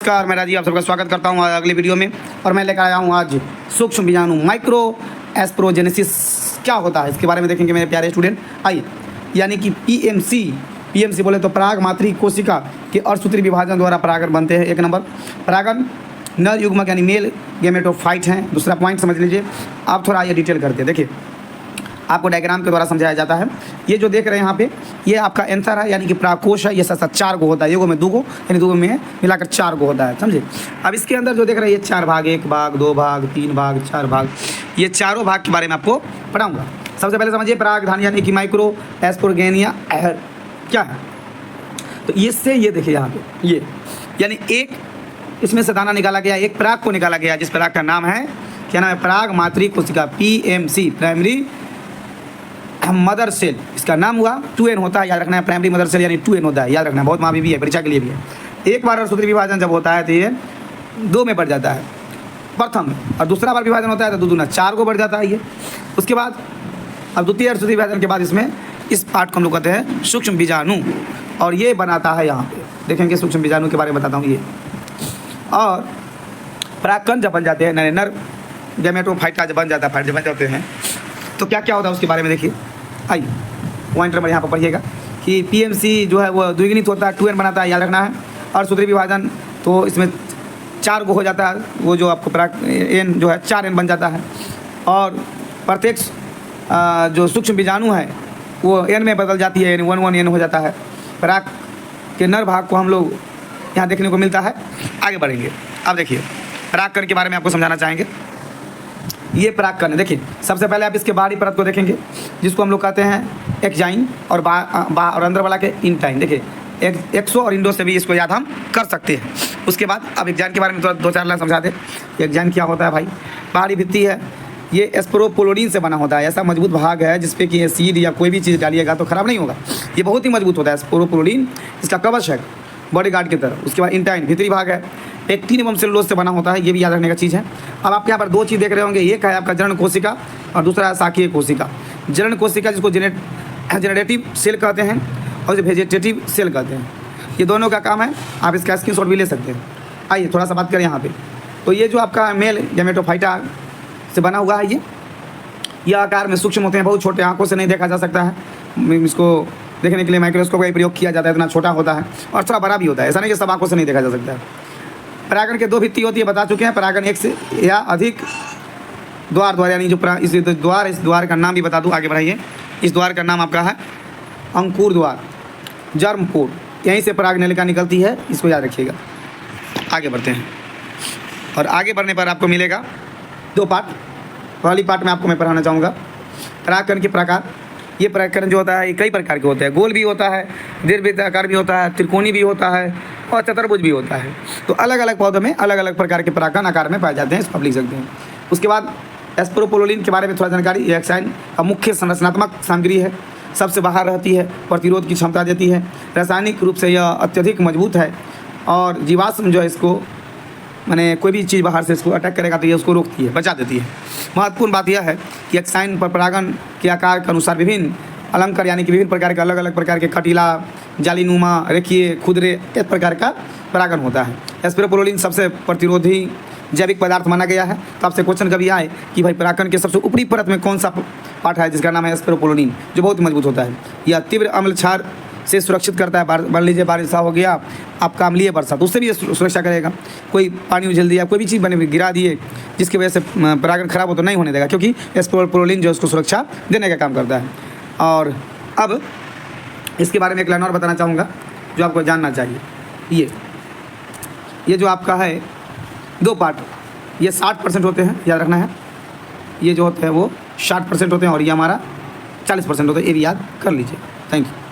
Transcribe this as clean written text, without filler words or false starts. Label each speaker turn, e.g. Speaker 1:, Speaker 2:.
Speaker 1: नमस्कार, मैं राजीव आप सबका स्वागत करता हूँ अगले वीडियो में। और मैं लेकर आया हूँ आज सूक्ष्म बीजाणु माइक्रो एस्प्रोजेनेसिस क्या होता है इसके बारे में देखेंगे मेरे प्यारे स्टूडेंट। आइए, यानी कि पीएमसी बोले तो पराग मातृ कोशिका के अर्धसूत्री विभाजन द्वारा परागण बनते हैं। एक नंबर, परागण नर युग्मक यानी मेल गेमेटोफाइट हैं। दूसरा पॉइंट समझ लीजिए। आप थोड़ा ये डिटेल करते हैं, देखिए आपको डायग्राम के द्वारा समझाया जाता है। ये जो देख रहे हैं यहाँ पे, ये आपका एंथर है यानी कि परागकोश है। ये साथ 4 गो होता है, एगो में 2 गो यानी 2 गो में मिलाकर 4 गो होता है, समझे। अब इसके अंदर जो देख रहे हैं ये 4 भाग, 1 भाग, 2 भाग, 3 भाग, 4 भाग, ये चारों भाग के बारे में आपको पढ़ाऊँगा। सबसे पहले समझिए परागधान यानी कि माइक्रो एस्प्रोगेनिया क्या है। तो इससे ये देखिए यहाँ पे ये यानी एक इसमें से दाना निकाला गया, एक पराग को निकाला गया जिस पराग का नाम है क्या नाम है, पराग मातृ कोशिका पीएमसी, प्राइमरी मदर सेल इसका नाम हुआ। 2n होता है, याद रखना है। प्राइमरी मदर सेल यानी 2n होता है, याद रखना है। बहुत मावी भी है, परीक्षा के लिए भी है। एक बार अर्धसूत्री विभाजन जब होता है तो ये 2 में बढ़ जाता है प्रथम, और दूसरा बार विभाजन होता है तो 2 दूना 4 को बढ़ जाता है ये। उसके बाद अब द्वितीय अर्धसूत्री विभाजन के बाद इसमें इस पार्ट को हम लोग कहते हैं सूक्ष्म बीजाणु, और ये बनाता है यहाँ पे देखेंगे सूक्ष्म बीजाणु के बारे में बताता हूँ ये। और परागकण जब बन जाते हैं, नर गैमेटोफाइट का जब बन जाता है, फाइट जब बन जाते हैं तो क्या क्या होता है उसके बारे में देखिए। आइए पॉइंट नंबर यहाँ पर पढ़िएगा कि पीएमसी जो है वो द्विगुणित होता है, 2n बनाता है, याद रखना है। और सूत्री विभाजन तो इसमें 4 को हो जाता है, वो जो आपको पराग n जो है 4n बन जाता है। और प्रत्येक जो सूक्ष्म बीजाणु है वो n में बदल जाती है, यानी 1n हो जाता है। पराग के नर भाग को हम लोग यहाँ देखने को मिलता है। आगे बढ़ेंगे। अब देखिए परागकण के बारे में आपको समझाना चाहेंगे। ये परागकण है, देखिए सबसे पहले आप इसके बाहरी परत को देखेंगे जिसको हम लोग कहते हैं एक्जाइन, और और अंदर वाला के इंटाइन। देखिए एक्सो और इंडो से भी इसको याद हम कर सकते हैं। उसके बाद अब एक्जाइन के बारे में थोड़ा 2-4 लाइन समझा दे। एक्जाइन क्या होता है भाई, बाहरी भित्ति है, ये एस्प्रोपोलोडीन से बना होता है। ऐसा मजबूत भाग है जिसपे कि एसिड या कोई भी चीज़ डालिएगा तो ख़राब नहीं होगा। ये बहुत ही मजबूत होता है एस्प्रोपोलोडीन, इसका कवच है बॉडीगार्ड की तरह। उसके बाद इंटाइन भीतरी भाग है, एक्टिन एवं सेलुलोज से बना होता है, ये भी याद रखने का चीज़ है। अब आपके यहाँ पर 2 चीज़ देख रहे होंगे, एक है आपका जनन कोशिका और दूसरा है शाकीय कोशिका। जनन कोशिका जिसको जेनरेटिव सेल कहते हैं और वेजिटेटिव सेल कहते हैं, ये दोनों का काम है। आप इसका स्क्रीनशॉट भी ले सकते हैं। आइए थोड़ा सा बात करें यहाँ पे। तो ये जो आपका मेल गैमेटोफाइटा से बना हुआ है, ये आकार में सूक्ष्म होते हैं, बहुत छोटे, आँखों से नहीं देखा जा सकता है। इसको देखने के लिए माइक्रोस्कोप का प्रयोग किया जाता है, इतना छोटा होता है और थोड़ा बड़ा भी होता है। ऐसा नहीं कि सब आँखों से नहीं देखा जा सकता है। परागण के 2 भित्ति होती है, बता चुके हैं। परागण 1 से या अधिक द्वार यानी जो इस द्वार का नाम भी बता दूं, आगे बढ़ाइए। इस द्वार का नाम आपका है अंकुर द्वार, जर्म पोर्ट। यहीं से पराग नलिका निकलती है, इसको याद रखिएगा। आगे बढ़ते हैं, और आगे बढ़ने पर आपको मिलेगा 2 पार्ट। पहली पार्ट में आपको मैं पढ़ाना चाहूँगा परागकण के प्रकार। ये परागकण जो होता है ये कई प्रकार के होते हैं। गोल भी होता है, दीर्घवृत्ताकार भी होता है, त्रिकोणी भी होता है और चतुर्भुज भी होता है। तो अलग अलग पौधों में अलग अलग प्रकार के परागकण आकार में पाए जाते हैं, इसको आप लिख सकते हैं। उसके बाद एस्प्रोपोलोडीन के बारे में थोड़ा जानकारी। ये एक्साइन का मुख्य संरचनात्मक सामग्री है, सबसे बाहर रहती है, प्रतिरोध की क्षमता देती है। रासायनिक रूप से यह अत्यधिक मजबूत है, और जीवाश्म जो है इसको माने कोई भी चीज़ बाहर से इसको अटैक करेगा तो ये उसको रोकती है, बचा देती है। महत्वपूर्ण बात यह है कि एक्साइन पर परागण के आकार के अनुसार विभिन्न अलंकर यानी कि विभिन्न प्रकार के अलग अलग प्रकार के कटीला, जालीनुमा, रेखीय, खुदरे, इस प्रकार का परागण होता है। एस्प्रोपोलोडीन सबसे प्रतिरोधी जैविक पदार्थ माना गया है। तो आपसे क्वेश्चन कभी आए कि भाई परागकण के सबसे ऊपरी परत में कौन सा पार्ट है, जिसका नाम है एस्प्रोपोलोडीन, जो बहुत मजबूत होता है। यह तीव्र अम्ल क्षार से सुरक्षित करता है। मान लीजिए बारिश हो गया आपका अम्लीय वर्षा, तो उससे भी ये सुरक्षा करेगा। कोई पानी उछल दिया, कोई भी चीज़ बने गिरा दिए जिसकी वजह से परागण खराब हो तो नहीं होने देगा, क्योंकि एस्प्रोपोलोडीन जो उसको सुरक्षा देने का काम करता है। और अब इसके बारे में एक लाइन और बताना चाहूँगा जो आपको जानना चाहिए। ये जो आपका है 2 पार्ट, ये 60% होते हैं, याद रखना है। ये जो होते हैं वो 60% होते हैं, और ये हमारा 40% होता है, ये भी याद कर लीजिए। Thank you.